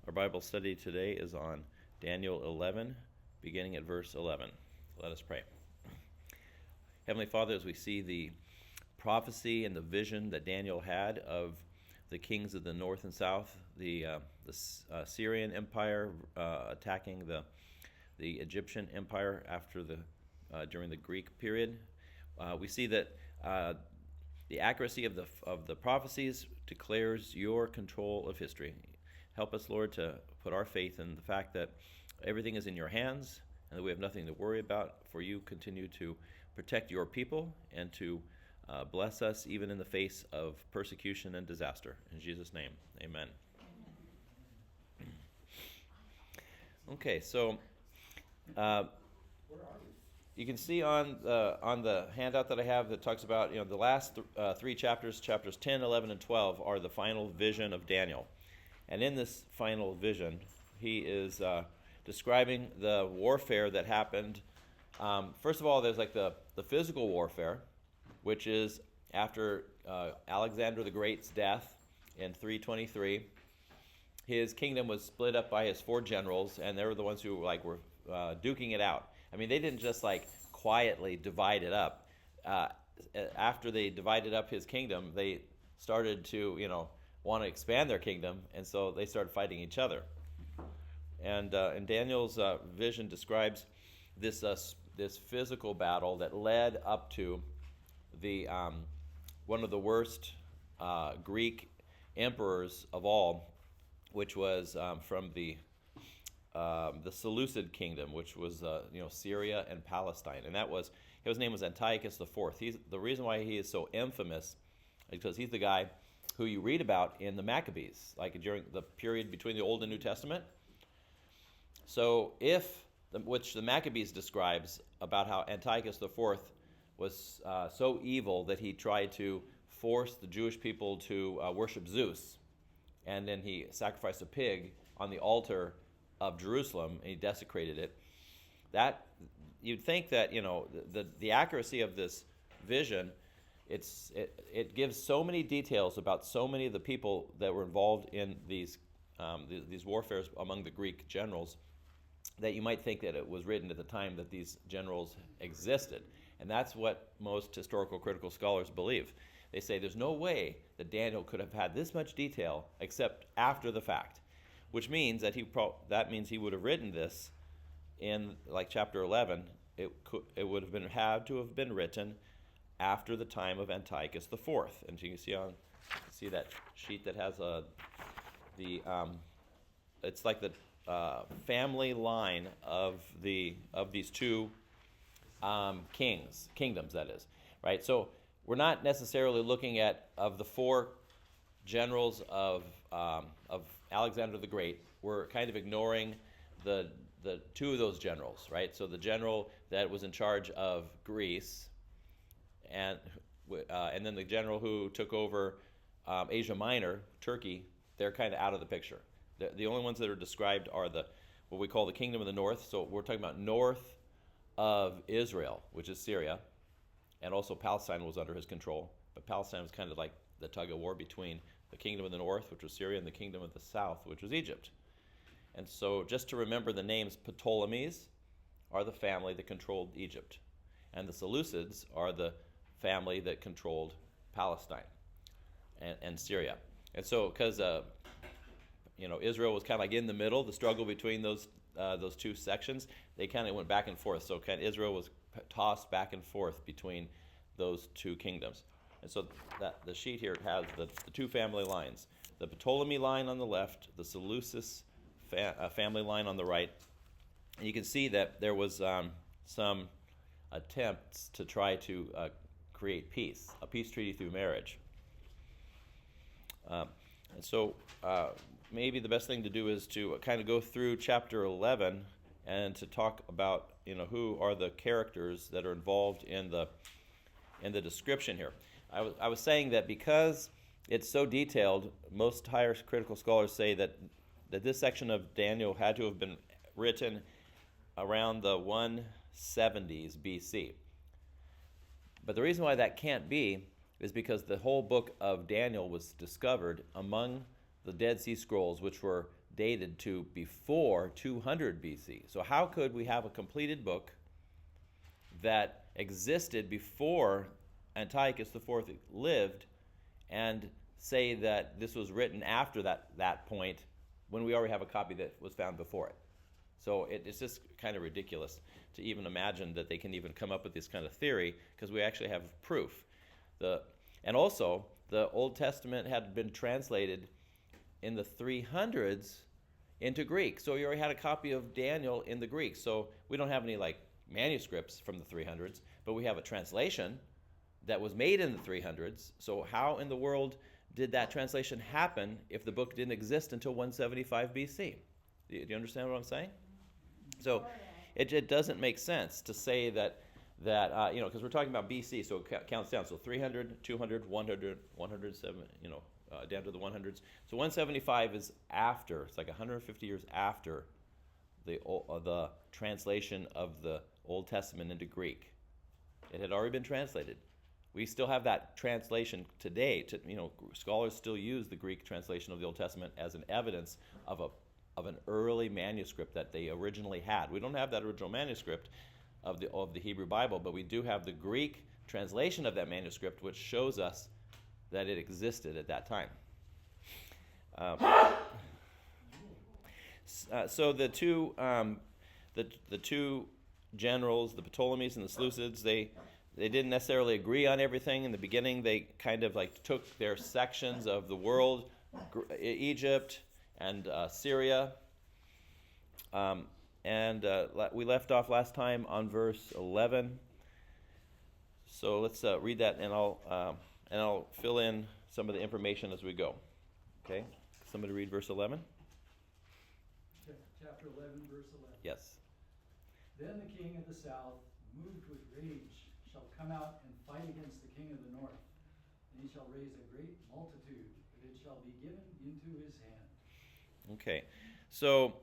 Our Bible study today is on Daniel 11, beginning at verse 11. Let us pray. Heavenly Father, as we see the prophecy and the vision that Daniel had of the kings of the north and south, the Syrian Empire attacking the Egyptian Empire after during the Greek period, we see that the accuracy of the prophecies declares your control of history. Help us, Lord, to put our faith in the fact that everything is in your hands and that we have nothing to worry about, for you continue to protect your people and to bless us even in the face of persecution and disaster. In Jesus' name, amen. Okay, so you can see on the handout that I have that talks about, the last three chapters 10, 11, and 12, are the final vision of Daniel. And in this final vision, he is describing the warfare that happened. First of all, there's like the physical warfare, which is after Alexander the Great's death in 323. His kingdom was split up by his four generals, and they were the ones who were duking it out. I mean, they didn't just quietly divide it up. After they divided up his kingdom, they started to want to expand their kingdom, and so they started fighting each other. And Daniel's vision describes this physical battle that led up to the one of the worst Greek emperors of all, which was from the Seleucid kingdom, which was Syria and Palestine, and his name was Antiochus IV. The reason why he is so infamous is because he's the guy who you read about in the Maccabees, during the period between the Old and New Testament. So which the Maccabees describes about how Antiochus IV was so evil that he tried to force the Jewish people to worship Zeus, and then he sacrificed a pig on the altar of Jerusalem, and he desecrated it. That you'd think that the accuracy of this vision, it gives so many details about so many of the people that were involved in these warfares among the Greek generals, that you might think that it was written at the time that these generals existed. And that's what most historical critical scholars believe. They say there's no way that Daniel could have had this much detail except after the fact, which means that he would have written this in chapter 11. It would have had to have been written after the time of Antiochus IV. And you can see that sheet that has it's like the family line of these two kingdoms, that is, right? So we're not necessarily looking at, of the four generals of Alexander the Great, we're kind of ignoring the two of those generals, right? So the general that was in charge of Greece, and then the general who took over Asia Minor, Turkey, they're kind of out of the picture. The only ones that are described are what we call the Kingdom of the North. So we're talking about north of Israel, which is Syria, and also Palestine was under his control. But Palestine was kind of like the tug of war between the Kingdom of the North, which was Syria, and the Kingdom of the South, which was Egypt. And so just to remember the names, Ptolemies are the family that controlled Egypt, and the Seleucids are the family that controlled Palestine and Syria. And so because Israel was kind of in the middle, the struggle between those two sections, they kind of went back and forth. So Israel was tossed back and forth between those two kingdoms. And so the sheet here has the two family lines, the Ptolemy line on the left, the Seleucus family line on the right. And you can see that there was some attempts to try to create peace, a peace treaty through marriage. And so maybe the best thing to do is to kind of go through chapter 11 and to talk about who are the characters that are involved in the description here. I was saying that because it's so detailed, most higher critical scholars say that this section of Daniel had to have been written around the 170s BC. But the reason why that can't be is because the whole book of Daniel was discovered among the Dead Sea Scrolls, which were dated to before 200 BC. So how could we have a completed book that existed before Antiochus IV lived and say that this was written after that point when we already have a copy that was found before it? So it's just kind of ridiculous to even imagine that they can even come up with this kind of theory, because we actually have proof. And also, the Old Testament had been translated in the 300s into Greek. So you already had a copy of Daniel in the Greek. So we don't have any manuscripts from the 300s, but we have a translation that was made in the 300s. So how in the world did that translation happen if the book didn't exist until 175 BC? Do you understand what I'm saying? So it doesn't make sense to say that because we're talking about BC, so it counts down. So 300, 200, 100, 107, down to the 100s. So 175 is after. It's like 150 years after the translation of the Old Testament into Greek. It had already been translated. We still have that translation today. Scholars still use the Greek translation of the Old Testament as an evidence of an early manuscript that they originally had. We don't have that original manuscript of the Hebrew Bible, but we do have the Greek translation of that manuscript, which shows us that it existed at that time. So the two generals, the Ptolemies and the Seleucids, they didn't necessarily agree on everything in the beginning. They kind of took their sections of the world, Egypt and Syria. We left off last time on verse 11. So let's read that, and I'll fill in some of the information as we go. Okay? Somebody read verse 11. Chapter 11, verse 11. Yes. Then the king of the south, moved with rage, shall come out and fight against the king of the north. And he shall raise a great multitude, but it shall be given into his hand. Okay. So,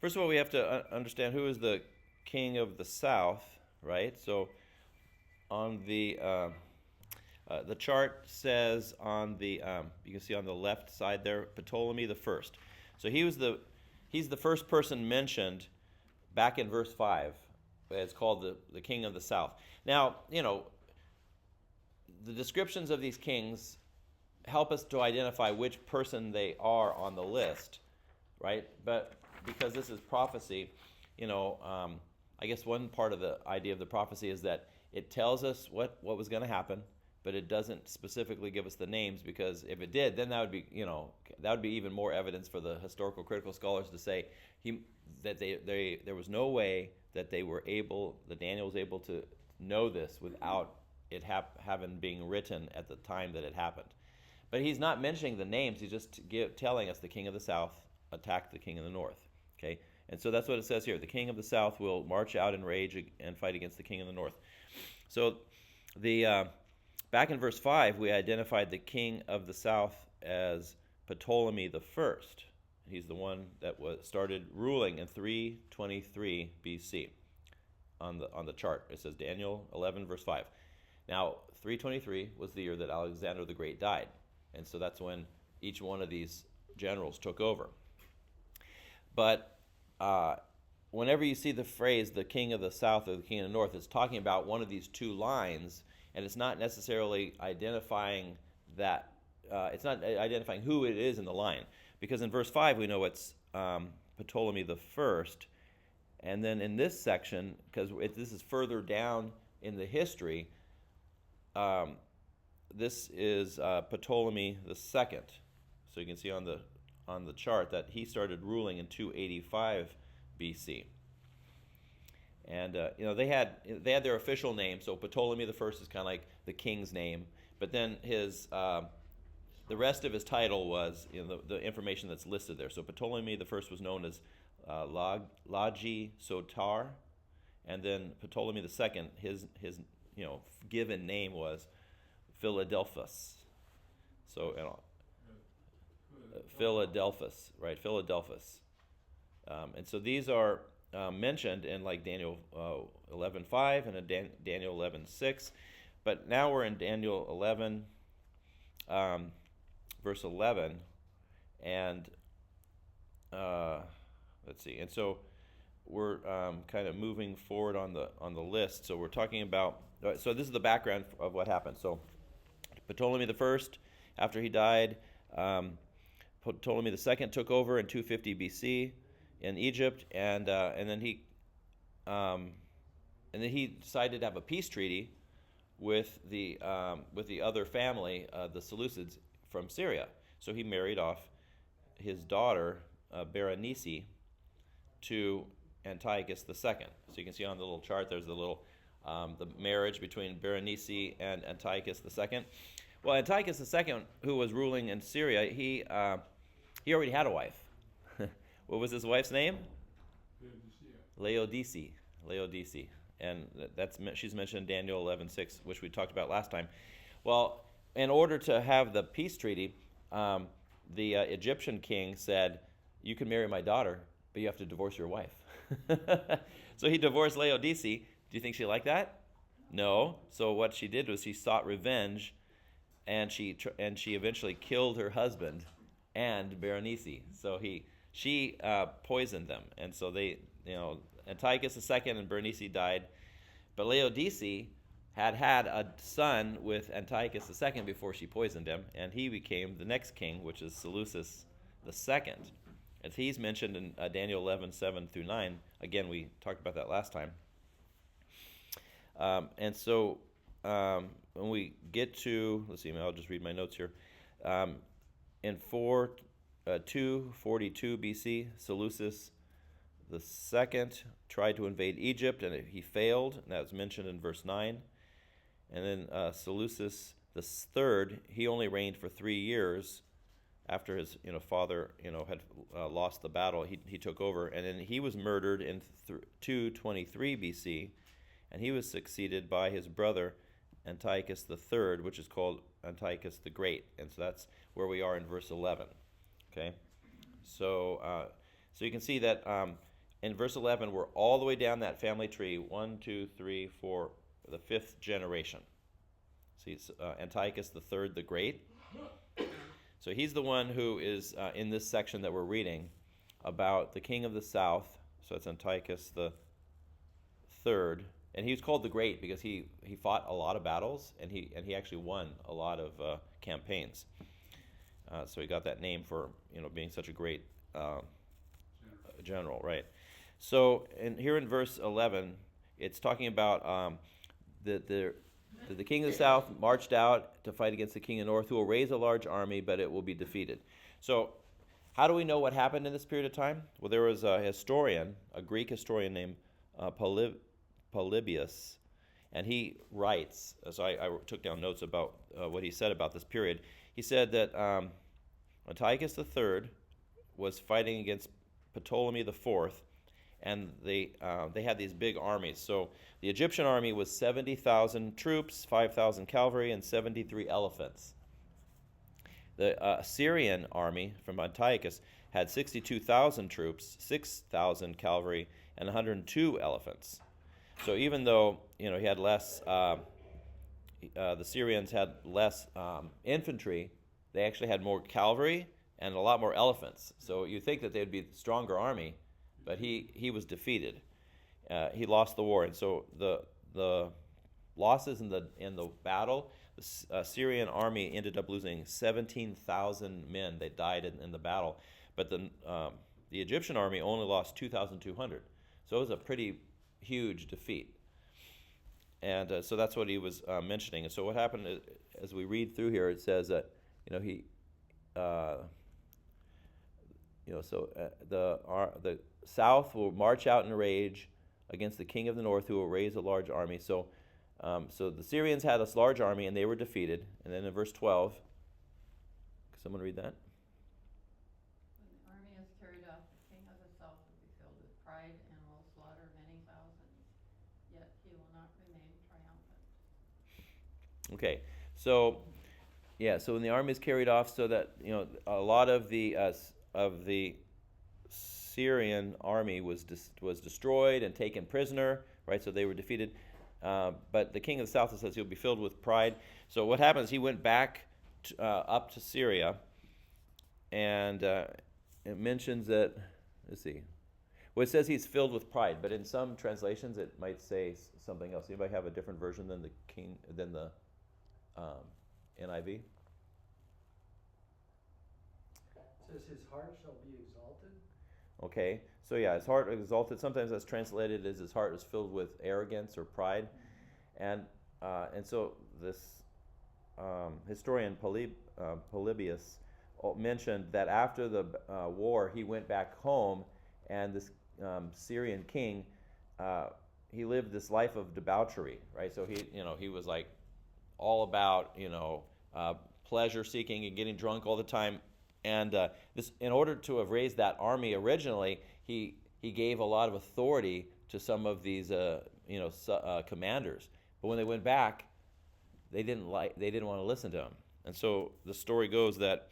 first of all, we have to understand who is the king of the south, right? So, on the chart says on the you can see on the left side there, Ptolemy the First. So he's the first person mentioned back in verse 5. It's called the king of the south. Now, the descriptions of these kings help us to identify which person they are on the list, right? But because this is prophecy, I guess one part of the idea of the prophecy is that it tells us what was going to happen, but it doesn't specifically give us the names, because if it did, then that would be even more evidence for the historical critical scholars to say that there was no way that Daniel was able to know this without it having been written at the time that it happened. But he's not mentioning the names. He's just telling us the king of the south attacked the king of the north. Okay, and so that's what it says here. The king of the south will march out in rage and fight against the king of the north. So back in verse 5, we identified the king of the south as Ptolemy the First. He's the one that started ruling in 323 BC on the chart. It says Daniel 11 verse 5. Now 323 was the year that Alexander the Great died, and so that's when each one of these generals took over. But whenever you see the phrase the king of the south or the king of the north, it's talking about one of these two lines, and it's not necessarily identifying that. It's not identifying who it is in the line, because in verse 5 we know it's Ptolemy the First, and then in this section, because this is further down in the history, this is Ptolemy the Second. So you can see on the chart that he started ruling in 285 BC. And they had their official name. So Ptolemy the First is kind of like the king's name, but then the rest of his title was the information that's listed there. So Ptolemy the First was known as Lagi Sotar, and then Ptolemy the Second, his given name was Philadelphus. So Philadelphus, right? Philadelphus. And so these are mentioned in Daniel 11:5 and Daniel 11:6. But now we're in Daniel 11, verse 11, and let's see. And so we're kind of moving forward on the list. So we're talking about. So this is the background of what happened. So Ptolemy the First, after he died, Ptolemy the Second took over in 250 BC in Egypt, and then he decided to have a peace treaty with the other family, the Seleucids from Syria. So he married off his daughter Berenice to Antiochus II. So you can see on the little chart there's the marriage between Berenice and Antiochus II. Well, Antiochus II, who was ruling in Syria, he already had a wife. What was his wife's name? Laodice. And she's mentioned in Daniel 11:6, which we talked about last time. Well, in order to have the peace treaty, the Egyptian king said, "You can marry my daughter, but you have to divorce your wife." So he divorced Laodice. Do you think she liked that? No. So what she did was she sought revenge, and she eventually killed her husband and Berenice. So she poisoned them, and so Antiochus II and Berenice died, but Laodice had a son with Antiochus II before she poisoned him, and he became the next king, which is Seleucus II. As he's mentioned in Daniel 11:7-9. Again, we talked about that last time. And so when we get to, let's see, I'll just read my notes here. In 242 BC, Seleucus the second tried to invade Egypt, and he failed, and that was mentioned in verse 9. And then Seleucus the third, he only reigned for 3 years after his father had lost the battle. He took over, and then he was murdered in 223 BC, and he was succeeded by his brother Antiochus the third, which is called Antiochus the Great. And so that's where we are in verse 11. Okay, so you can see that in verse 11 we're all the way down that family tree, 1, 2, 3, 4, the 5th generation. See, it's Antiochus the third, the Great. So he's the one who is in this section that we're reading about the king of the south. So it's Antiochus the third, and he was called the Great because he fought a lot of battles, and he actually won a lot of campaigns. So he got that name for being such a great general, right? So here in verse 11, it's talking about the king of the south marched out to fight against the king of the north, who will raise a large army, but it will be defeated. So how do we know what happened in this period of time? Well, there was a historian, a Greek historian named Polybius, and he writes, so I took down notes about what he said about this period. He said that Antiochus III was fighting against Ptolemy IV, and they had these big armies. So the Egyptian army was 70,000 troops, 5,000 cavalry, and 73 elephants. The Assyrian army from Antiochus had 62,000 troops, 6,000 cavalry, and 102 elephants. So even though he had less, the Syrians had less infantry, they actually had more cavalry and a lot more elephants. So you think that they'd be a stronger army, but he was defeated. He lost the war, and so the losses in the battle, the Syrian army ended up losing 17,000 men. They died in the battle, but the Egyptian army only lost 2,200. So it was a pretty huge defeat. And so that's what he was mentioning. And so what happened is, as we read through here, it says that the south will march out in rage against the king of the north, who will raise a large army. So the Syrians had this large army, and they were defeated. And then in verse 12, can someone read that? When the army is carried off, the king of the south will be filled with pride and will slaughter many thousands, yet he will not remain triumphant. Okay, so when the army is carried off, so that a lot of the Syrian army was destroyed and taken prisoner, right? So they were defeated. But the king of the south says he'll be filled with pride. So what happens? He went back up to Syria, and it mentions that, let's see. Well, it says he's filled with pride, but in some translations it might say something else. Anybody have a different version than the NIV? It says his heart shall be exalted. Okay, so yeah, his heart exalted. Sometimes that's translated as his heart is filled with arrogance or pride, and so this historian Polybius mentioned that after the war, he went back home, and this Syrian king, he lived this life of debauchery, right? So he was like all about pleasure seeking and getting drunk all the time, and this, in order to have raised that army originally, he gave a lot of authority to some of these commanders, but when they went back, they didn't want to listen to him, and so the story goes that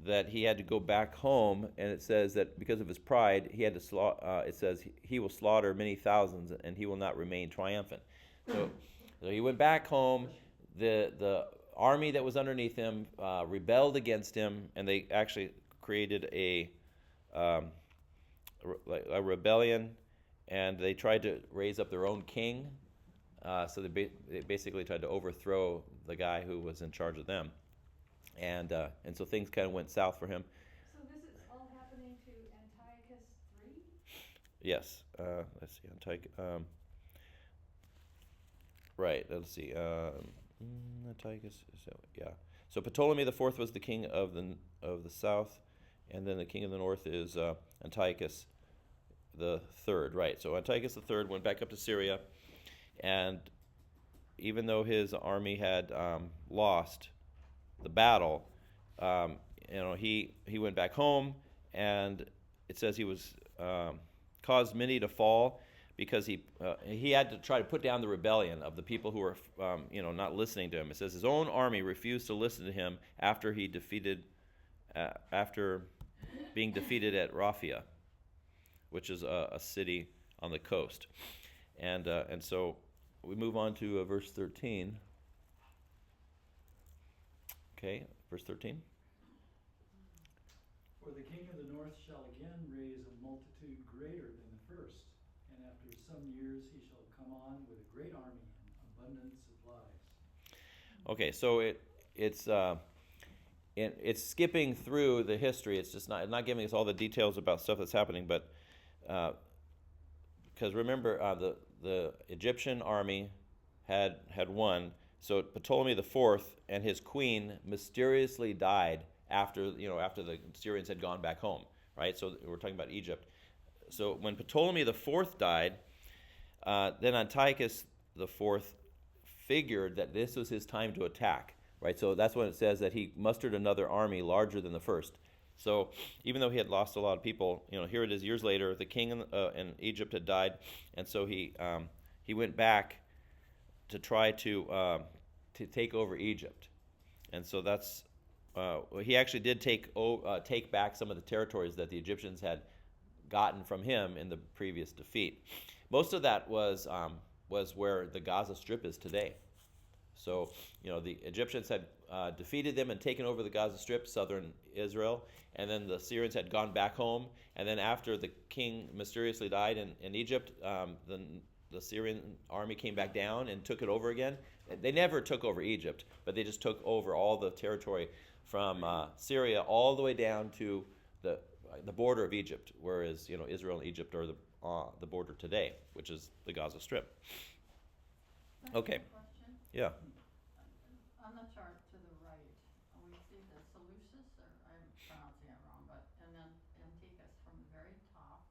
that he had to go back home, and it says that because of his pride, he had to slaughter. It says he will slaughter many thousands, and he will not remain triumphant. So he went back home. The army that was underneath him rebelled against him, and they actually created a rebellion, and they tried to raise up their own king. So they basically tried to overthrow the guy who was in charge of them. And so things kind of went south for him. So this is all happening to Antiochus III? Yes. Let's see. Antiochus. Right. Let's see. Antiochus. So yeah. So Ptolemy the Fourth was the king of the south, and then the king of the north is Antiochus the Third. Right. So Antiochus the Third went back up to Syria, and even though his army had lost the battle, he went back home, and it says he was caused many to fall because he had to try to put down the rebellion of the people who were not listening to him. It says his own army refused to listen to him after being defeated at Raphia, which is a city on the coast, and so we move on to verse 13. Okay, verse 13. For the king of the north shall again raise a multitude greater than the first, and after some years he shall come on with a great army and abundant supplies. Okay, so it's skipping through the history. It's just not giving us all the details about stuff that's happening, but because remember the Egyptian army had won. So Ptolemy the Fourth and his queen mysteriously died after the Syrians had gone back home, right? So we're talking about Egypt. So when Ptolemy the Fourth died, then Antiochus the Fourth figured that this was his time to attack, right? So that's when it says that he mustered another army larger than the first. So even though he had lost a lot of people, here it is years later, the king in Egypt had died, and so he went back to try to take over Egypt, and so that's he actually did take back some of the territories that the Egyptians had gotten from him in the previous defeat. Most of that was where the Gaza Strip is today. So the Egyptians had defeated them and taken over the Gaza Strip, southern Israel, and then the Syrians had gone back home. And then after the king mysteriously died in Egypt, the Syrian army came back down and took it over again. They never took over Egypt, but they just took over all the territory from Syria all the way down to the border of Egypt, whereas Israel and Egypt are the border today, which is the Gaza Strip. Okay. Question. Yeah. On the chart to the right, we see the Seleucus, or I'm pronouncing it wrong, and then Antiochus from the very top,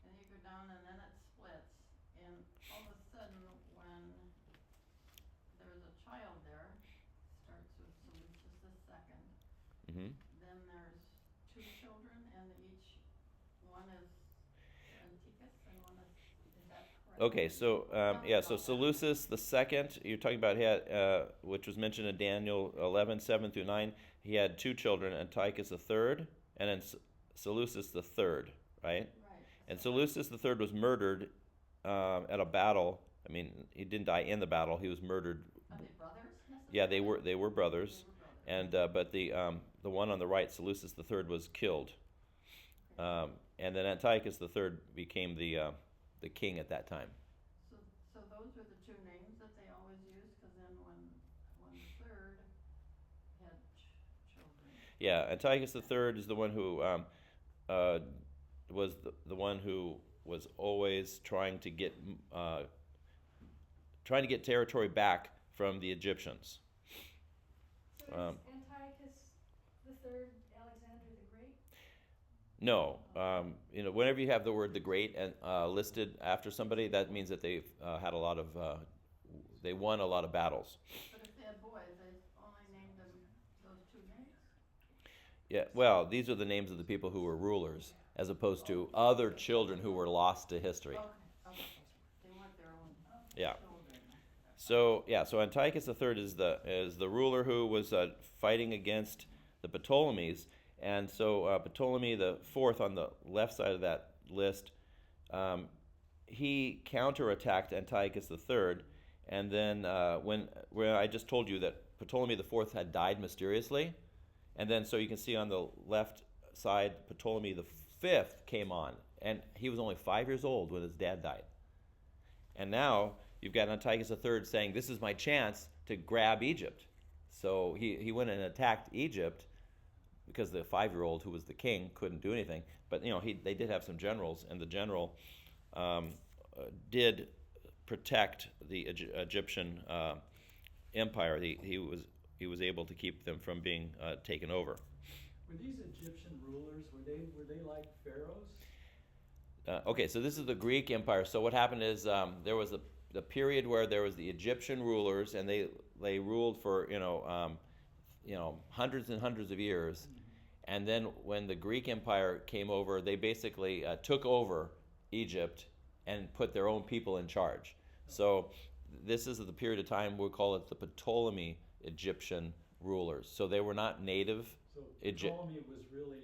and then you go down and then it splits, and all of a sudden when there's a child there, starts with Seleucus the second, Mm-hmm. then there's two children, and each one is Antiochus and one is that correct? Okay, so so Seleucus the second, you're talking about, which was mentioned in Daniel 11:7-9. He had two children, Antiochus the third, and then Seleucus the third, right? Right. And Seleucus the third was murdered at a battle. I mean, he didn't die in the battle; he was murdered. Are they brothers necessarily? Yeah, they were brothers, and but the one on the right, Seleucus III, was killed. And then Antiochus III became the king at that time. So those are the two names that they always use, because then when the third had children. Yeah, Antiochus III is the one who was the one who was always trying to get territory back from the Egyptians. So is Antiochus the Third Alexander the Great? No, whenever you have the word "the Great" and listed after somebody, that means that they've had a lot of, they won a lot of battles. But if they had boys, they only named them those two names? Yeah, well, these are the names of the people who were rulers, as opposed to other children who were lost to history. Okay. They weren't their own Yeah. children. So Antiochus III is the ruler who was fighting against the Ptolemies, and so Ptolemy the Fourth on the left side of that list, he counterattacked Antiochus III, and then when I just told you that Ptolemy the Fourth had died mysteriously, and then so you can see on the left side Ptolemy the Fifth came on, and he was only 5 years old when his dad died, and now you've got Antiochus III saying, "This is my chance to grab Egypt." So he went and attacked Egypt because the 5-year-old who was the king couldn't do anything. But they did have some generals, and the general did protect the Egyptian empire. He was able to keep them from being taken over. Were these Egyptian rulers, were they like pharaohs? Okay, so this is the Greek Empire. So what happened is there was the period where there was the Egyptian rulers, and they ruled for hundreds and hundreds of years, and then when the Greek Empire came over, they basically took over Egypt and put their own people in charge. So this is the period of time we call it the Ptolemy Egyptian rulers. So they were not native. So Ptolemy was really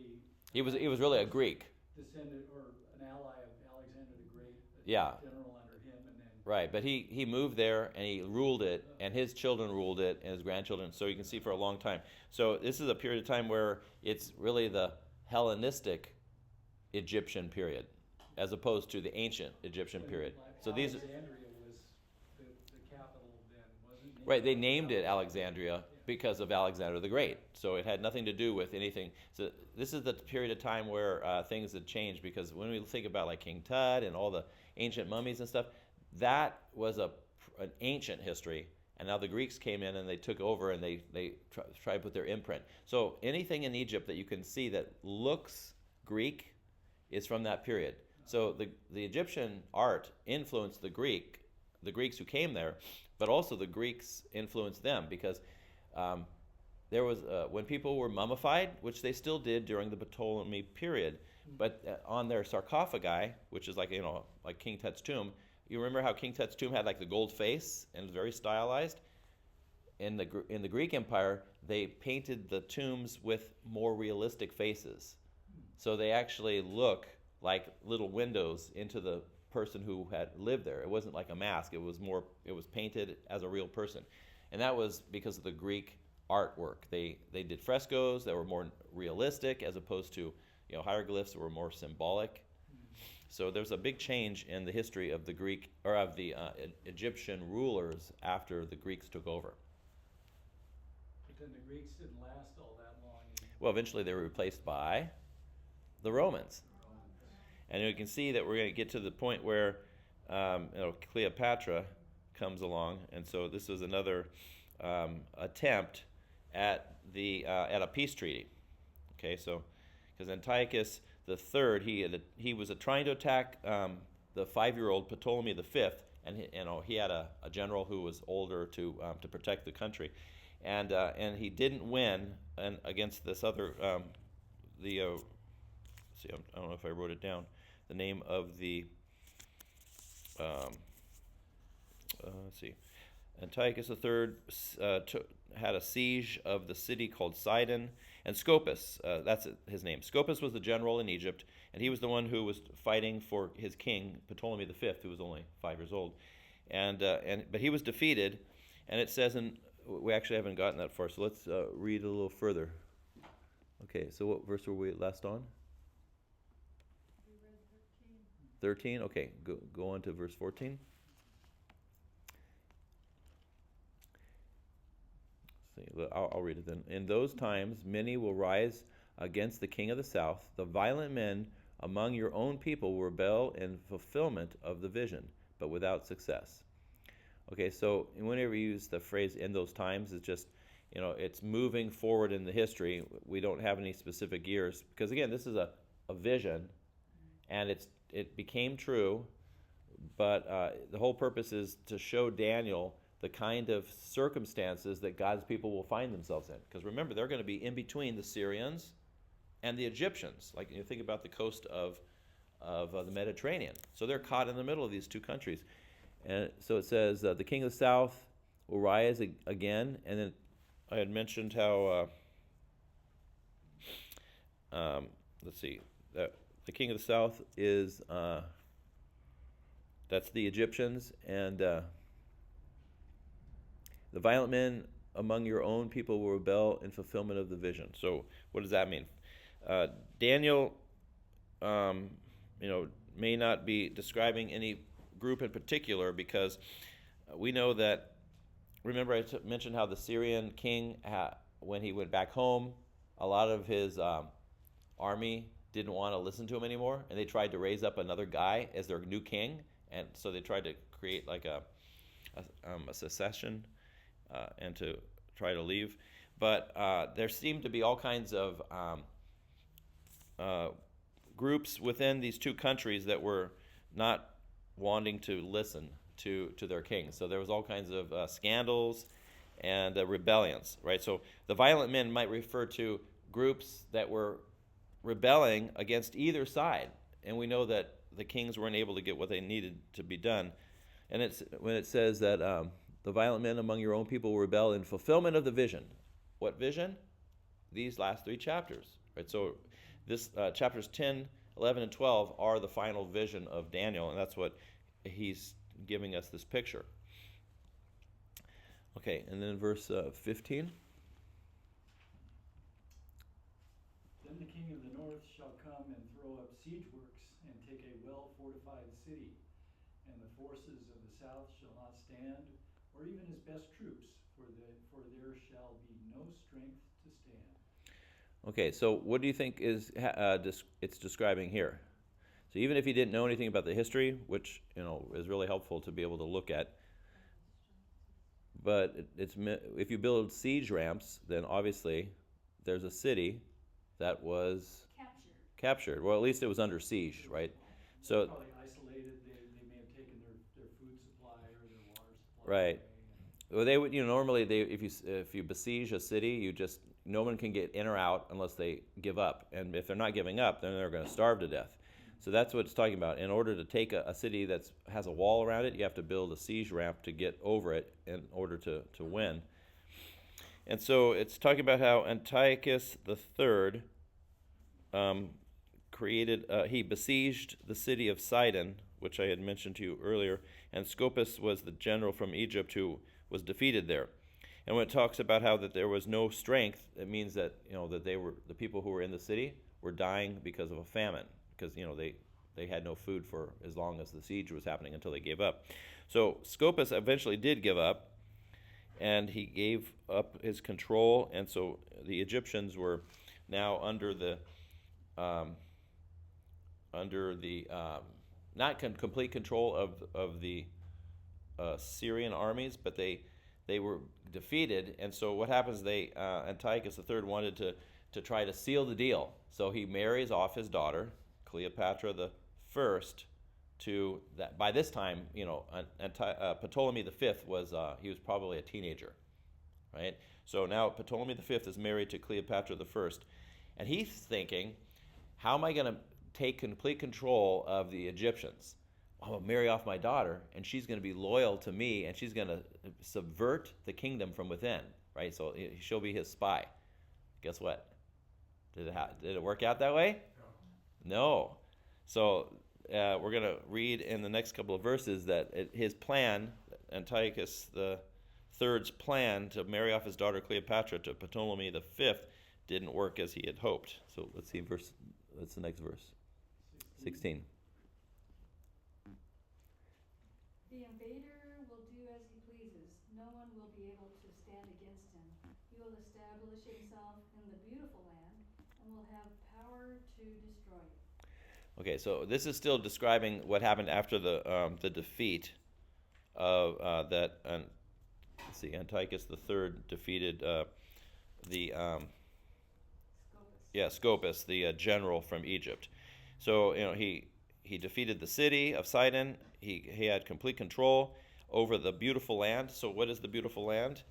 He was really a Greek. descendant or an ally of Alexander the Great, a Yeah. general under him, and then Right, but he moved there and he ruled it, and his children ruled it, and his grandchildren. So you can see for a long time. So this is a period of time where it's really the Hellenistic Egyptian period, as opposed to the ancient Egyptian period. So these, Alexandria was the capital then, wasn't it? right? They named it Alexandria because of Alexander the Great. So it had nothing to do with anything. So this is the period of time where things had changed, because when we think about like King Tut and all the ancient mummies and stuff, that was an ancient history, and now the Greeks came in and they took over, and they tried to put their imprint. So anything in Egypt that you can see that looks Greek is from that period. So the Egyptian art influenced the Greeks who came there, but also the Greeks influenced them, because there was when people were mummified, which they still did during the Ptolemy period, but on their sarcophagi, which is like like King Tut's tomb. You remember how King Tut's tomb had like the gold face and was very stylized? In the Greek Empire, they painted the tombs with more realistic faces. So they actually look like little windows into the person who had lived there. It wasn't like a mask. It was painted as a real person. And that was because of the Greek artwork. They did frescoes that were more realistic, as opposed to hieroglyphs that were more symbolic. So there's a big change in the history of the Greek, or of the Egyptian rulers after the Greeks took over. But then the Greeks didn't last all that long. Well, eventually they were replaced by the Romans. And you can see that we're going to get to the point where Cleopatra comes along, and so this was another attempt at a peace treaty. Okay, so because Antiochus the Third, he was trying to attack the 5-year-old Ptolemy the Fifth, and he had a general who was older to protect the country, and he didn't win against this other see, I don't know if I wrote it down, the name of the let's see, Antiochus III had a siege of the city called Sidon, and Scopas, that's his name. Scopas was the general in Egypt, and he was the one who was fighting for his king, Ptolemy V, who was only 5 years old. But he was defeated, and it says, we actually haven't gotten that far, so let's read a little further. Okay, so what verse were we last on? We read 13. 13? Okay, go on to verse 14. See, I'll read it then. In those times, many will rise against the king of the south. The violent men among your own people will rebel in fulfillment of the vision, but without success. Okay, so whenever you use the phrase "in those times," it's just, it's moving forward in the history. We don't have any specific years because, again, this is a vision, and it became true. But the whole purpose is to show Daniel the kind of circumstances that God's people will find themselves in. Because remember, they're going to be in between the Syrians and the Egyptians. Like, you think about the coast of the Mediterranean. So they're caught in the middle of these two countries. And so it says, the king of the south will rise again. And then I had mentioned how, let's see, that the king of the south is, that's the Egyptians, and the violent men among your own people will rebel in fulfillment of the vision. So what does that mean? Daniel, may not be describing any group in particular because we know that, remember I mentioned how the Syrian king, when he went back home, a lot of his army didn't want to listen to him anymore, and they tried to raise up another guy as their new king, and so they tried to create like a secession and to try to leave. But there seemed to be all kinds of groups within these two countries that were not wanting to listen to their king. So there was all kinds of scandals and rebellions, right? So the violent men might refer to groups that were rebelling against either side. And we know that the kings weren't able to get what they needed to be done. And when it says that the violent men among your own people will rebel in fulfillment of the vision. What vision? These last three chapters, right? So this chapters 10, 11, and 12 are the final vision of Daniel, and that's what he's giving us this picture. Okay, and then verse 15. Then the king of the north shall come and throw up siege works and take a well-fortified city, and the forces of the south shall not stand, or even his best troops, for there shall be no strength to stand. Okay, so what do you think is it's describing here? So even if you didn't know anything about the history, which is really helpful to be able to look at, but if you build siege ramps, then obviously there's a city that was captured. Well, at least it was under siege, right? So probably isolated. They may have taken their food supply or their water supply. Right. Well, they would, normally if you besiege a city, no one can get in or out unless they give up. And if they're not giving up, then they're going to starve to death. So that's what it's talking about. In order to take a city that has a wall around it, you have to build a siege ramp to get over it in order to win. And so it's talking about how Antiochus III he besieged the city of Sidon, which I had mentioned to you earlier, and Scopas was the general from Egypt who was defeated there. And when it talks about how that there was no strength, it means that that the people who were in the city were dying because of a famine, because they had no food for as long as the siege was happening until they gave up. So Scopas eventually did give up, and he gave up his control, and so the Egyptians were now under the not complete control of the Syrian armies, but they were defeated. And so what happens? Antiochus III wanted to try to seal the deal. So he marries off his daughter, Cleopatra the First, to that. By this time, Ptolemy V he was probably a teenager, right? So now Ptolemy V is married to Cleopatra the First, and he's thinking, how am I going to take complete control of the Egyptians? I'm going to marry off my daughter, and she's going to be loyal to me, and she's going to subvert the kingdom from within, right? So she'll be his spy. Guess what? Did it work out that way? No. So we're going to read in the next couple of verses that his plan, Antiochus III's plan to marry off his daughter Cleopatra to Ptolemy V, didn't work as he had hoped. So let's see that's the next verse. 16. The invader will do as he pleases. No one will be able to stand against him. He will establish himself in the beautiful land and will have power to destroy it. Okay, so this is still describing what happened after the defeat of that. Let's see, Antiochus III defeated the Scopas, the general from Egypt. So he defeated the city of Sidon. He had complete control over the beautiful land. So what is the beautiful land?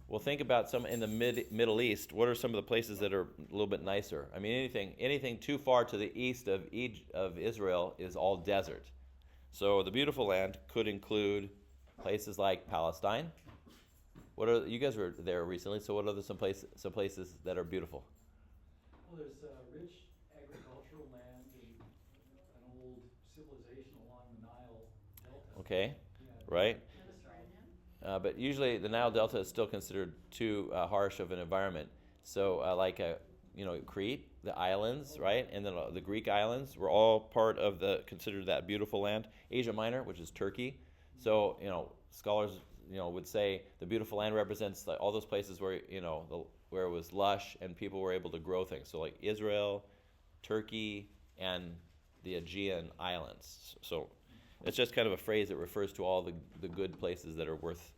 Well, think about some in the Middle East. What are some of the places that are a little bit nicer? I mean, anything too far to the east of Israel is all desert. So the beautiful land could include places like Palestine. You guys were there recently? So what are some places that are beautiful? Well, there's rich agricultural land and an old civilization along the Nile Delta. Okay, Yeah, right. Mediterranean. But usually the Nile Delta is still considered too harsh of an environment. So Crete, the islands, right, and then the Greek islands were all part of considered that beautiful land. Asia Minor, which is Turkey. So scholars would say the beautiful land represents all those places where where it was lush and people were able to grow things. So like Israel, Turkey, and the Aegean islands. So it's just kind of a phrase that refers to all the good places that are worth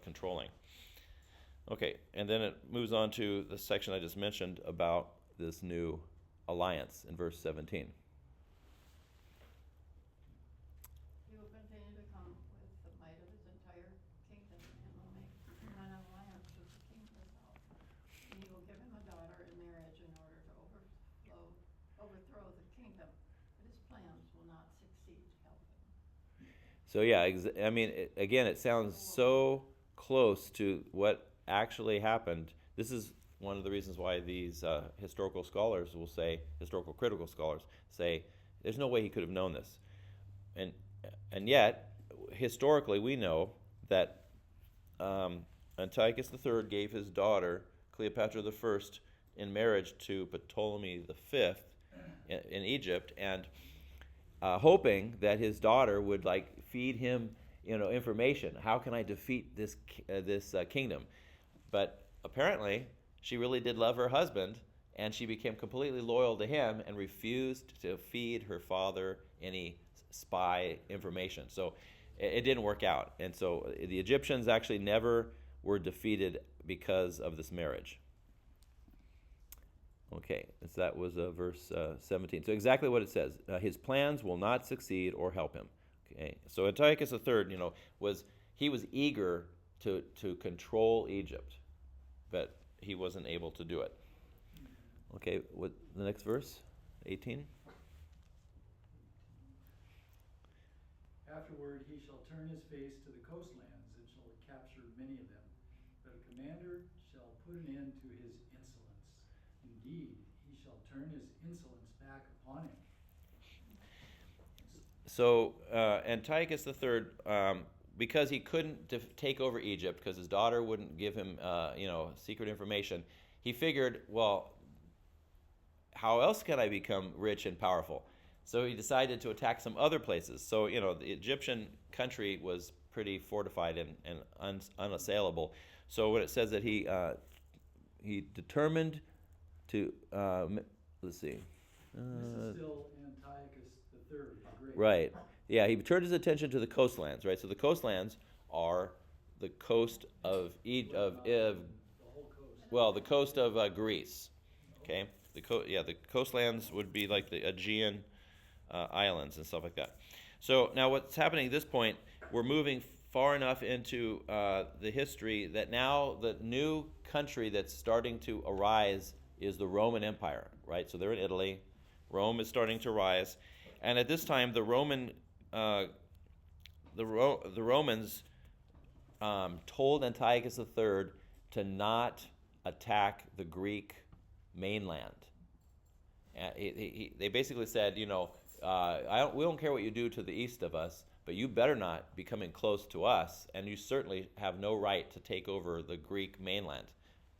controlling. Okay, and then it moves on to the section I just mentioned about this new alliance in verse 17. He will continue to come with the might of his entire kingdom and will make an alliance with the king of the south. And he will give him a daughter in marriage in order to overthrow the kingdom, but his plans will not succeed to help him. So yeah, again, it sounds so close to what actually happened. This is one of the reasons why these historical critical scholars say, there's no way he could have known this. And yet, historically, we know that Antiochus III gave his daughter, Cleopatra I, in marriage to Ptolemy V in Egypt, and hoping that his daughter would feed him information. How can I defeat this kingdom? But apparently she really did love her husband, and she became completely loyal to him and refused to feed her father any spy information. So it didn't work out, and so the Egyptians actually never were defeated because of this marriage. Okay, so that was verse 17. So exactly what it says. His plans will not succeed or help him. Okay, so Antiochus III, was eager to control Egypt, but he wasn't able to do it. Okay, what the next verse? 18. Afterward he shall turn his face to the coastlands and shall capture many of them. But a commander shall put an end to his insolence. Indeed, he shall turn his insolence back upon him. So Antiochus III, because he couldn't take over Egypt, because his daughter wouldn't give him, secret information, he figured, well, how else can I become rich and powerful? So he decided to attack some other places. So, the Egyptian country was pretty fortified and unassailable. So when it says that he determined to, let's see. This is still Antiochus III the Great. Right. Yeah, he turned his attention to the coastlands, right? So the coastlands are the coast of The whole coast. the coast of Greece. Okay? The coastlands would be like the Aegean islands and stuff like that. So now what's happening at this point, we're moving far enough into the history that now the new country that's starting to arise is the Roman Empire, right? So they're in Italy. Rome is starting to rise. And at this time, the Romans told Antiochus III to not attack the Greek mainland. They basically said, we don't care what you do to the east of us, but you better not be coming close to us, and you certainly have no right to take over the Greek mainland.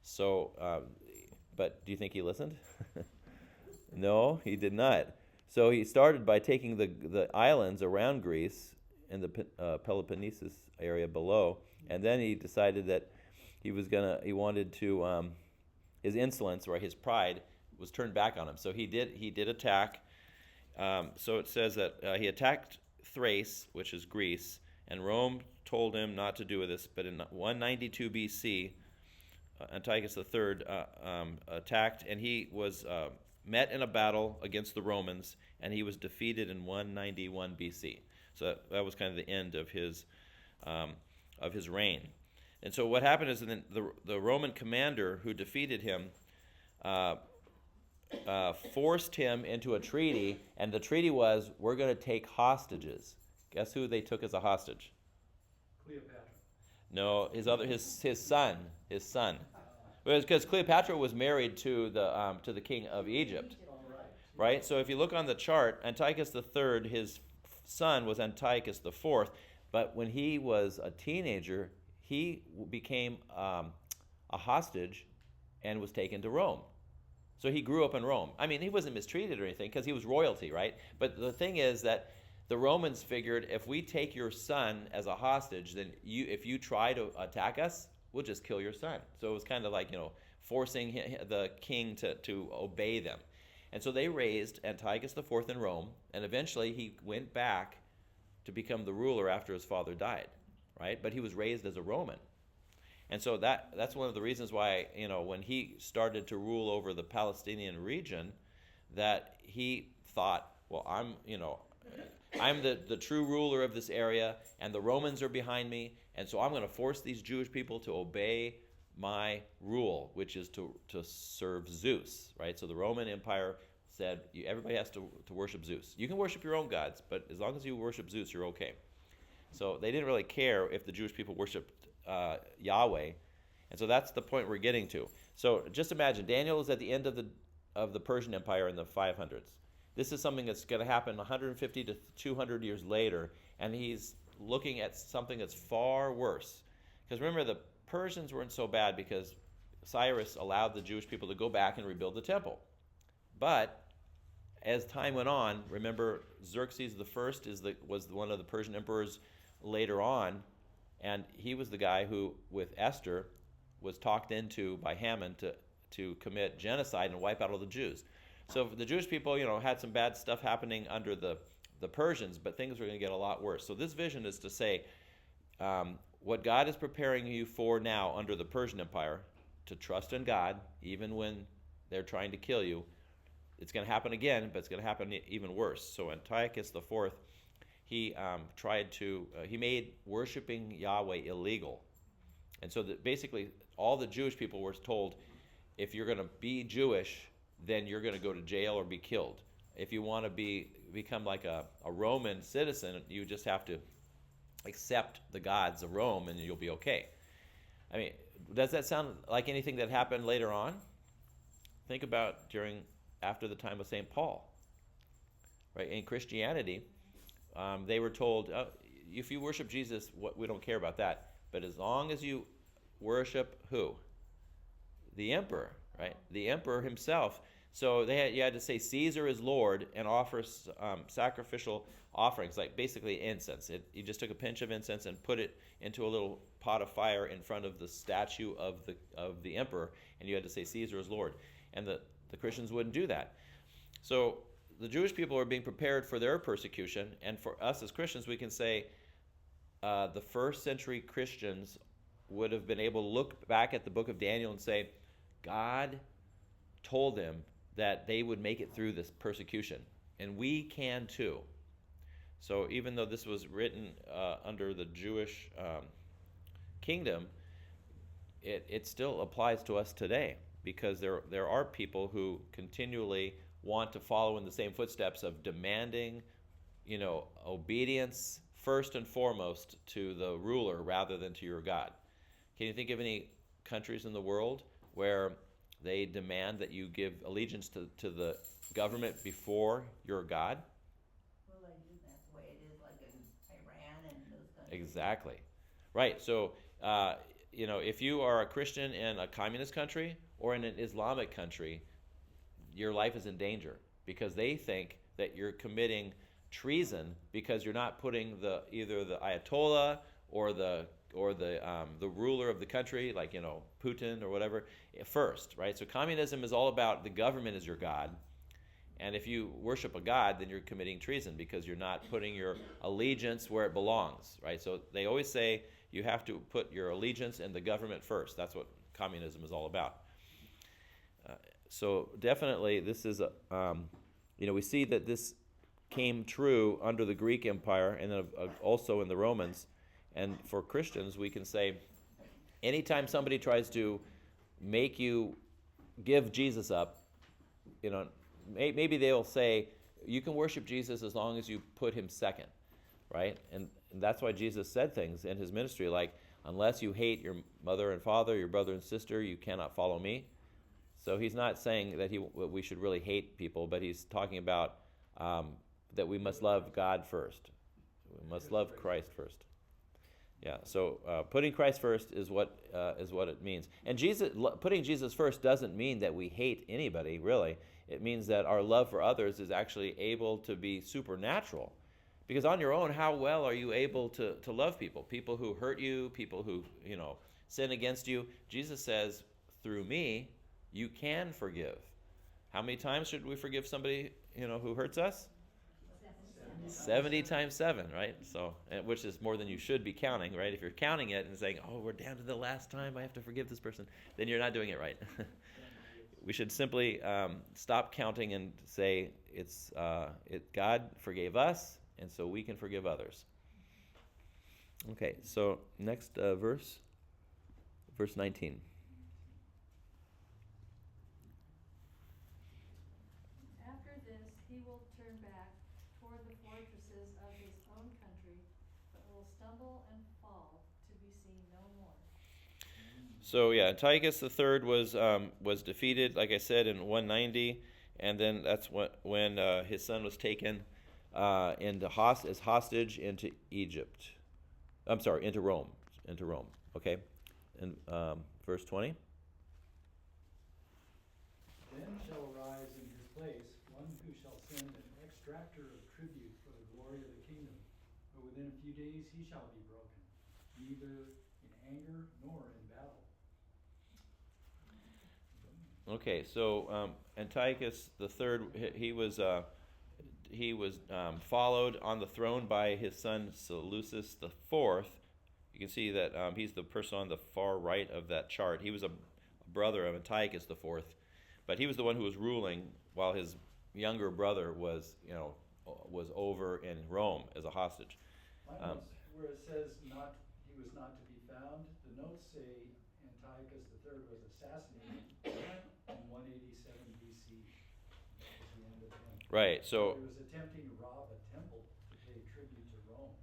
So But do you think he listened? No, he did not. So he started by taking the islands around Greece in the Peloponnesus area below, and then he decided that he wanted to, his insolence or his pride was turned back on him. So he did attack. So it says that he attacked Thrace, which is Greece, and Rome told him not to do this. But in 192 BC, Antiochus III attacked, and he was met in a battle against the Romans, and he was defeated in 191 BC. So that was kind of the end of his reign. And so what happened is that the Roman commander who defeated him forced him into a treaty, and the treaty was, we're going to take hostages. Guess who they took as a hostage? Cleopatra. No, his son. Because Cleopatra was married to the king of Egypt, All right. right? So if you look on the chart, Antiochus III, his son was Antiochus IV, but when he was a teenager, he became a hostage and was taken to Rome. So he grew up in Rome. I mean, he wasn't mistreated or anything because he was royalty, right? But the thing is that the Romans figured, if we take your son as a hostage, then if you try to attack us, we'll just kill your son. So it was kind of like, forcing the king to obey them. And so they raised Antiochus IV in Rome, and eventually he went back to become the ruler after his father died, right? But he was raised as a Roman. And so that's one of the reasons why, when he started to rule over the Palestinian region, that he thought, well, I'm the true ruler of this area, and the Romans are behind me, and so I'm going to force these Jewish people to obey my rule, which is to serve Zeus, right? So the Roman Empire said, everybody has to worship Zeus. You can worship your own gods, but as long as you worship Zeus, you're okay. So they didn't really care if the Jewish people worshiped Yahweh, and so that's the point we're getting to. So just imagine, Daniel is at the end of the Persian Empire in the 500s. This is something that's going to happen 150 to 200 years later, and he's looking at something that's far worse. Because remember, the Persians weren't so bad because Cyrus allowed the Jewish people to go back and rebuild the temple. But as time went on, remember Xerxes I was one of the Persian emperors later on, and he was the guy who, with Esther, was talked into by Haman to commit genocide and wipe out all the Jews. So the Jewish people, had some bad stuff happening under the Persians, but things were going to get a lot worse. So this vision is to say, what God is preparing you for now under the Persian Empire, to trust in God, even when they're trying to kill you, it's going to happen again, but it's going to happen even worse. So Antiochus IV, he made worshiping Yahweh illegal. And so that basically all the Jewish people were told, if you're going to be Jewish, then you're going to go to jail or be killed. If you want to become like a Roman citizen, you just have to accept the gods of Rome and you'll be okay. I mean, does that sound like anything that happened later on? Think about after the time of St. Paul. Right? In Christianity, they were told, if you worship Jesus, we don't care about that. But as long as you worship who? The emperor, right? The emperor himself. So you had to say Caesar is Lord and offer sacrificial offerings, like basically incense. You just took a pinch of incense and put it into a little pot of fire in front of the statue of the emperor, and you had to say Caesar is Lord. And the Christians wouldn't do that. So the Jewish people are being prepared for their persecution, and for us as Christians, we can say the first century Christians would have been able to look back at the book of Daniel and say, God told them that they would make it through this persecution, and we can too. So even though this was written under the Jewish kingdom, it still applies to us today, because there are people who continually want to follow in the same footsteps of demanding, obedience first and foremost to the ruler rather than to your God. Can you think of any countries in the world where they demand that you give allegiance to the government before your God? Well, I do. That's the way it is, like in Iran and those countries. Exactly. Right. So, if you are a Christian in a communist country or in an Islamic country, your life is in danger because they think that you're committing treason because you're not putting either the Ayatollah or the ruler of the country, like Putin or whatever, first, right? So communism is all about the government is your god, and if you worship a god, then you're committing treason because you're not putting your allegiance where it belongs, right? So they always say you have to put your allegiance in the government first. That's what communism is all about. So definitely, this is we see that this came true under the Greek Empire and then also in the Romans. And for Christians, we can say, anytime somebody tries to make you give Jesus up, maybe they'll say, you can worship Jesus as long as you put him second, right? And that's why Jesus said things in his ministry like, unless you hate your mother and father, your brother and sister, you cannot follow me. So he's not saying that we should really hate people, but he's talking about that we must love God first. We must love Christ first. Yeah. So putting Christ first is what it means. And putting Jesus first doesn't mean that we hate anybody, really. It means that our love for others is actually able to be supernatural. Because on your own, how well are you able to love people? People who hurt you, people who sin against you. Jesus says, through me, you can forgive. How many times should we forgive somebody who hurts us? 70 times 7, right? So, which is more than you should be counting, right? If you're counting it and saying, "Oh, we're down to the last time I have to forgive this person," then you're not doing it right. We should simply stop counting and say, God forgave us, and so we can forgive others. Okay, so next verse 19. After this, he will turn back toward the fortresses of his own country, but will stumble and fall to be seen no more. So yeah, Antiochus III was defeated, like I said, in 190, and then that's when his son was taken as hostage into Egypt. I'm sorry, into Rome. Okay, and verse 20. Then shall arise in his place one who shall send an extractor of tribute for the glory of the kingdom. But within a few days he shall be broken, neither in anger nor in battle. Okay, so Antiochus III, he was followed on the throne by his son Seleucus IV. You can see that he's the person on the far right of that chart. He was a brother of Antiochus IV, but he was the one who was ruling while his younger brother was over in Rome as a hostage. My notes, where it says he was not to be found, the notes say Antiochus III was assassinated in 187 BC. That was the end of him. Right. So he was attempting to rob a temple to pay tribute to Rome.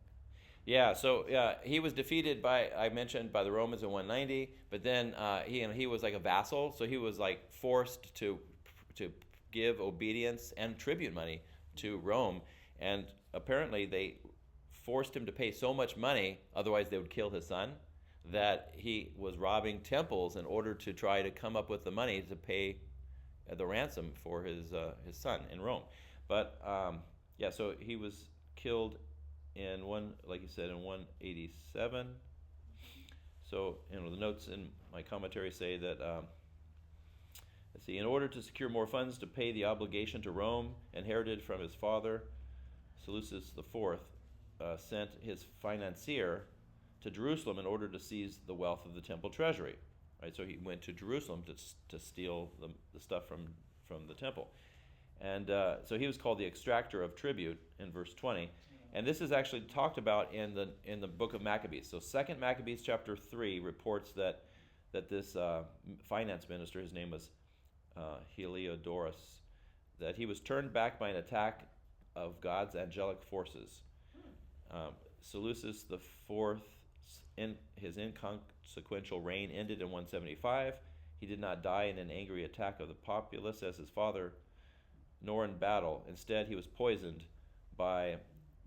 yeah. So he was defeated by the Romans in 190, but then he was like a vassal, so he was like forced to give obedience and tribute money to Rome, and apparently they forced him to pay so much money, otherwise they would kill his son, that he was robbing temples in order to try to come up with the money to pay the ransom for his son in Rome. But so he was killed in like you said, in 187. So the notes in my commentary say that let's see, in order to secure more funds to pay the obligation to Rome inherited from his father, Seleucus IV sent his financier to Jerusalem in order to seize the wealth of the temple treasury. Right, so he went to Jerusalem to steal the stuff from the temple, and so he was called the extractor of tribute in verse 20, and this is actually talked about in the book of Maccabees. So 2 Maccabees chapter 3 reports that this finance minister, his name was Heliodorus, that he was turned back by an attack of God's angelic forces. Seleucus IV, his inconsequential reign ended in 175. He did not die in an angry attack of the populace as his father, nor in battle. Instead, he was poisoned by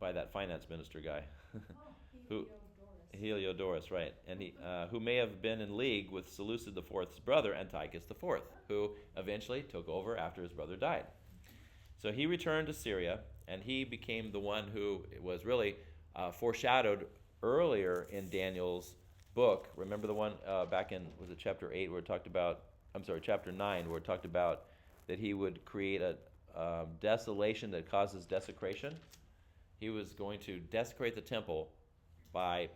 that finance minister guy. Oh, Who- Heliodorus. Heliodorus, right, and he who may have been in league with Seleucid IV's brother Antiochus IV, who eventually took over after his brother died. So he returned to Syria, and he became the one who was really foreshadowed earlier in Daniel's book. Remember the one back in, was it chapter 8 where it talked about, chapter 9 where it talked about that he would create a desolation that causes desecration? He was going to desecrate the temple by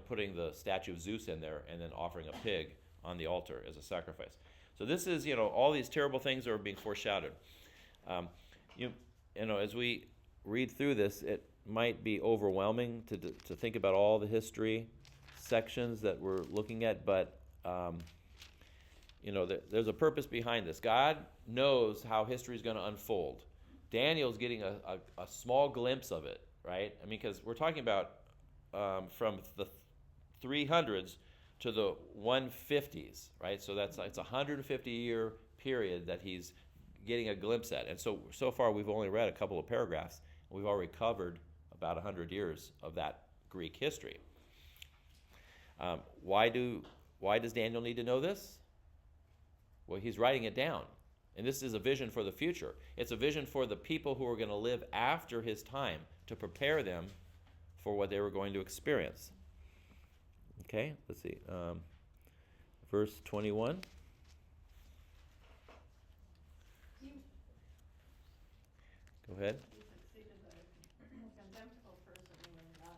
putting the statue of Zeus in there and then offering a pig on the altar as a sacrifice. So this is, all these terrible things are being foreshadowed. As we read through this, it might be overwhelming to think about all the history sections that we're looking at, but there's a purpose behind this. God knows how history is going to unfold. Daniel's getting a small glimpse of it, right? I mean, because we're talking about from the 300s to the 150s, right? So it's a 150-year period that he's getting a glimpse at. And so far we've only read a couple of paragraphs. We've already covered about 100 years of that Greek history. Why does Daniel need to know this? Well, he's writing it down. And this is a vision for the future. It's a vision for the people who are going to live after his time to prepare them for what they were going to experience. Okay, let's see. Verse 21. Go ahead. He succeeded a contemptible person who will not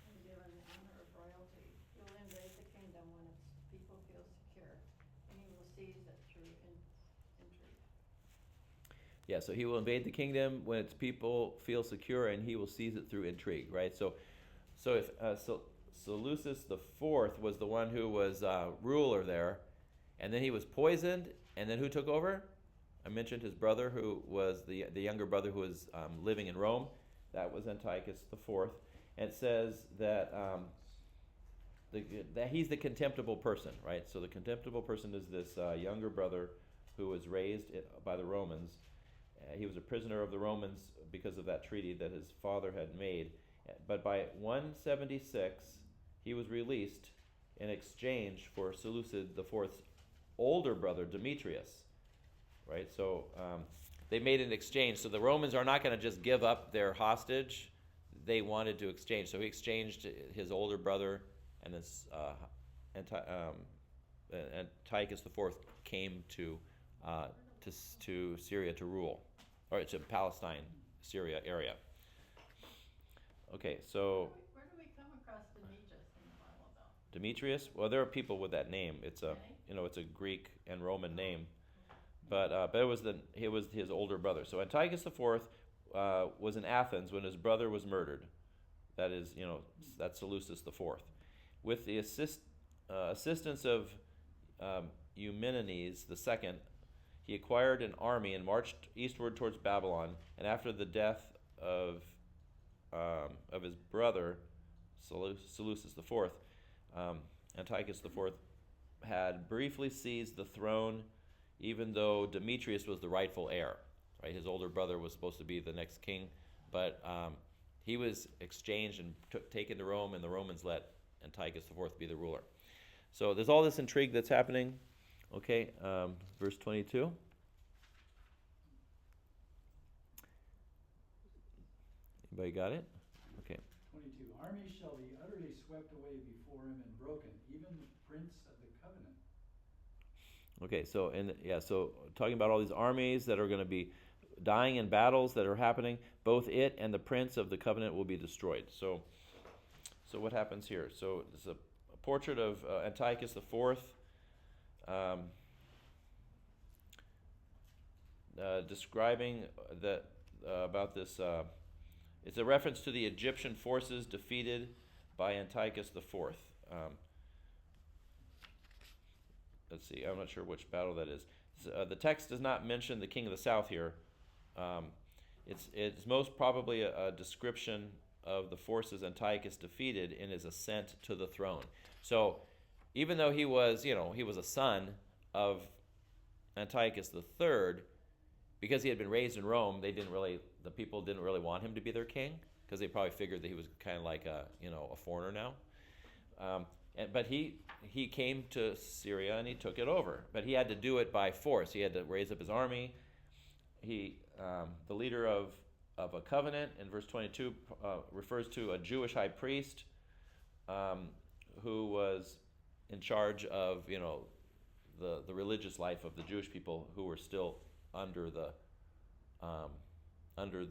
be given the honor of royalty. He will invade the kingdom when its people feel secure, and he will seize it through intrigue. Yeah, so he will invade the kingdom when its people feel secure, and he will seize it through intrigue, right? So if Seleucus IV was the one who was ruler there, and then he was poisoned, and then who took over? I mentioned his brother, who was the younger brother who was living in Rome. That was Antiochus IV. And it says that that he's the contemptible person, right? So the contemptible person is this younger brother who was raised by the Romans. He was a prisoner of the Romans because of that treaty that his father had made. But by 176, he was released in exchange for Seleucid IV's older brother, Demetrius. Right, so they made an exchange. So the Romans are not going to just give up their hostage. They wanted to exchange. So he exchanged his older brother, and this Antiochus IV came to Syria to rule, or to Palestine, Syria area. Okay, so Where do we come across Demetrius in the Bible, though? Demetrius. Well, there are people with that name. It's a it's a Greek and Roman name. But it was his older brother. So Antiochus IV was in Athens when his brother was murdered. That is, that's Seleucus IV. With the assistance of Eumenes II, he acquired an army and marched eastward towards Babylon. And after the death of his brother Seleucus IV, Antiochus IV had briefly seized the throne, even though Demetrius was the rightful heir, right? His older brother was supposed to be the next king, but he was exchanged and taken to Rome, and the Romans let Antiochus IV be the ruler. So there's all this intrigue that's happening. Okay, verse 22. Anybody got it? Okay. 22. Armies shall be utterly swept away before him and broken, even the prince of the covenant. Okay, so talking about all these armies that are going to be dying in battles that are happening, both it and the prince of the covenant will be destroyed. So what happens here? So this is a portrait of Antiochus IV, describing about this. It's a reference to the Egyptian forces defeated by Antiochus IV. Let's see, I'm not sure which battle that is. The text does not mention the king of the south here. It's most probably a description of the forces Antiochus defeated in his ascent to the throne. So even though he was a son of Antiochus III, because he had been raised in Rome, the people didn't really want him to be their king, because they probably figured that he was kind of like a foreigner now. But he came to Syria and he took it over. But he had to do it by force. He had to raise up his army. The leader of a covenant in verse 22 refers to a Jewish high priest who was in charge of the religious life of the Jewish people who were still under the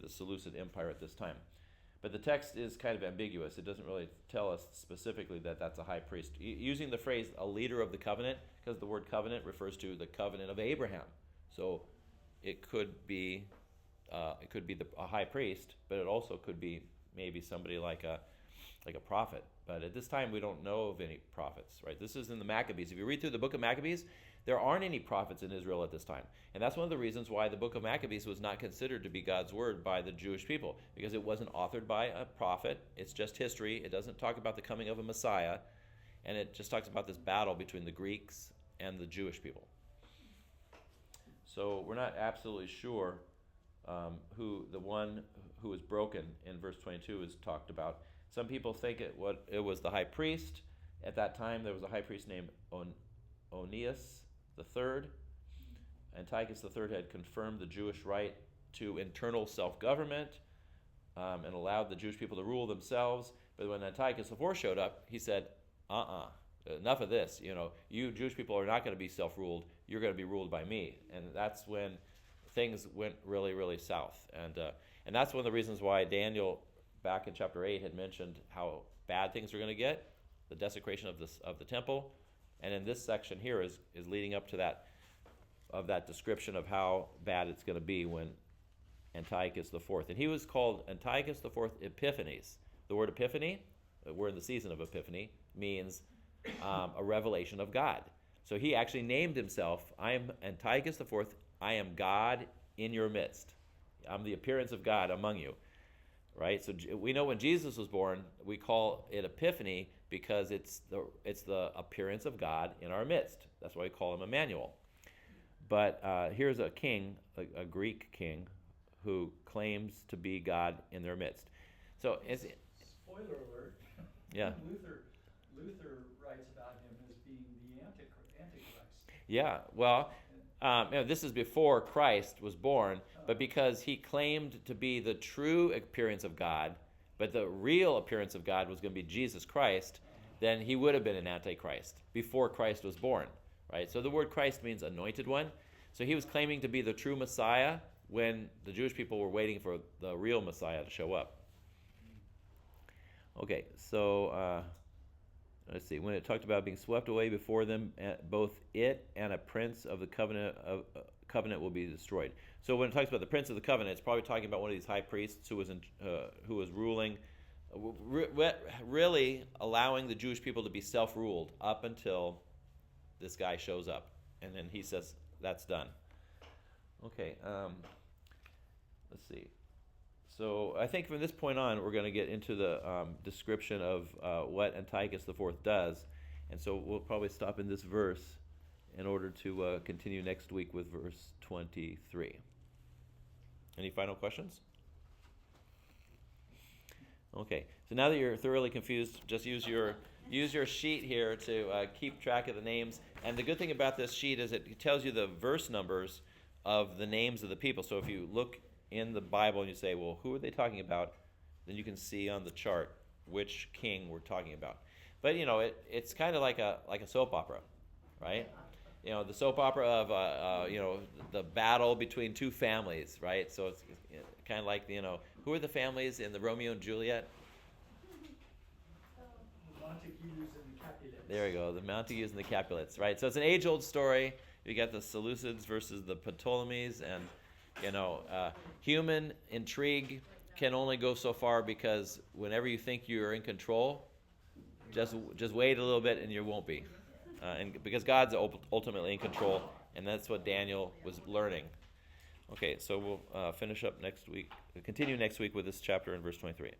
Seleucid Empire at this time. But the text is kind of ambiguous. It doesn't really tell us specifically that that's a high priest. Using the phrase "a leader of the covenant," because the word covenant refers to the covenant of Abraham. So it could be a high priest, but it also could be maybe somebody like a prophet. But at this time, we don't know of any prophets, right? This is in the Maccabees. If you read through the book of Maccabees, there aren't any prophets in Israel at this time. And that's one of the reasons why the book of Maccabees was not considered to be God's word by the Jewish people, because it wasn't authored by a prophet. It's just history. It doesn't talk about the coming of a Messiah, and it just talks about this battle between the Greeks and the Jewish people. So we're not absolutely sure who the one who was broken in verse 22 is talked about. Some people think it was the high priest. At that time, there was a high priest named Onias III. Antiochus III had confirmed the Jewish right to internal self-government and allowed the Jewish people to rule themselves. But when Antiochus IV showed up, he said, enough of this. You Jewish people are not going to be self-ruled. You're going to be ruled by me. And that's when things went really, really south. And that's one of the reasons why Daniel, back in chapter 8, had mentioned how bad things are going to get, the desecration of the temple. And in this section here is leading up to that description of how bad it's going to be when Antiochus IV. And he was called Antiochus IV Epiphanes. The word epiphany, we're in the season of Epiphany, means a revelation of God. So he actually named himself, I am Antiochus IV, I am God in your midst. I'm the appearance of God among you. Right? So we know when Jesus was born, we call it Epiphany because it's the appearance of God in our midst. That's why we call him Emanuel. But here's a king, a Greek king, who claims to be God in their midst. So, spoiler alert. Yeah. Luther writes about him as being the Antichrist. Yeah. Well, this is before Christ was born, but because he claimed to be the true appearance of God, but the real appearance of God was going to be Jesus Christ, then he would have been an Antichrist before Christ was born. Right? So the word Christ means anointed one. So he was claiming to be the true Messiah when the Jewish people were waiting for the real Messiah to show up. Okay, so let's see. When it talked about being swept away before them, both it and a prince of the covenant will be destroyed. So when it talks about the prince of the covenant, it's probably talking about one of these high priests who was ruling, really allowing the Jewish people to be self-ruled up until this guy shows up, and then he says that's done. Okay, let's see. So I think from this point on, we're going to get into the description of what Antiochus IV does, and so we'll probably stop in this verse in order to continue next week with verse 23. Any final questions? Okay, so now that you're thoroughly confused, just use your sheet here to keep track of the names. And the good thing about this sheet is it tells you the verse numbers of the names of the people. So if you look in the Bible and you say, well, who are they talking about? Then you can see on the chart which king we're talking about. But it's kind of like a soap opera, right? The soap opera of the battle between two families, right? So it's kind of like who are the families in the Romeo and Juliet? Montagues and the Capulets. There we go, the Montagues and the Capulets, right? So it's an age-old story. You got the Seleucids versus the Ptolemies, and human intrigue can only go so far, because whenever you think you're in control, just wait a little bit and you won't be, and because God's ultimately in control, and that's what Daniel was learning. Okay, so we'll finish up next week. Continue next week with this chapter in verse 23.